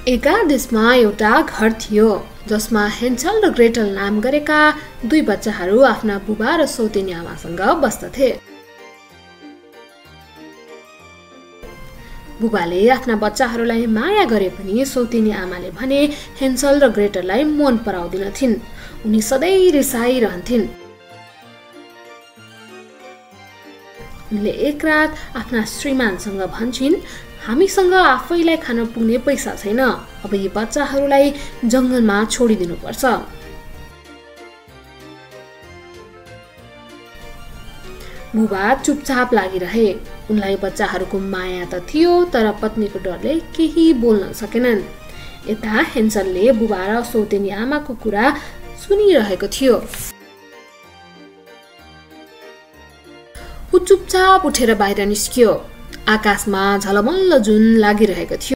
एका देशमा एउटा घर थियो जसमा हेन्सल र ग्रेटल नाम गरेका दुई बच्चाहरू आफ्ना बुबा र सौतेनी आमासँग बस्दथे। बुबाले आफ्ना बच्चाहरूलाई माया गरे पनि सौतेनी आमाले भने हेन्सल र ग्रेटललाई मन पराउँदिनथिन्। उनी सधैँ रिसाइरहन्थिन्। उनले एक रात आफ्ना श्रीमानसँग भन्छिन्, हामीसँग आफैलाई खान पुग्ने पैसा छैन, अब यी बच्चाहरूलाई जंगलमा छोडिदिनुपर्छ। बुबा चुपचाप लागिरहे। उनलाई बच्चाहरूको माया त थियो, तर पत्नीको डरले केही बोल्न सकेनन्। यता हेन्सलले बुबा र सौतेनी आमाको कुरा सुनिरहेको थियो। ऊ चुपचाप उठेर बाहिर निस्कियो। आकाशमा झलमल्ल जुन लागिरहेको थियो।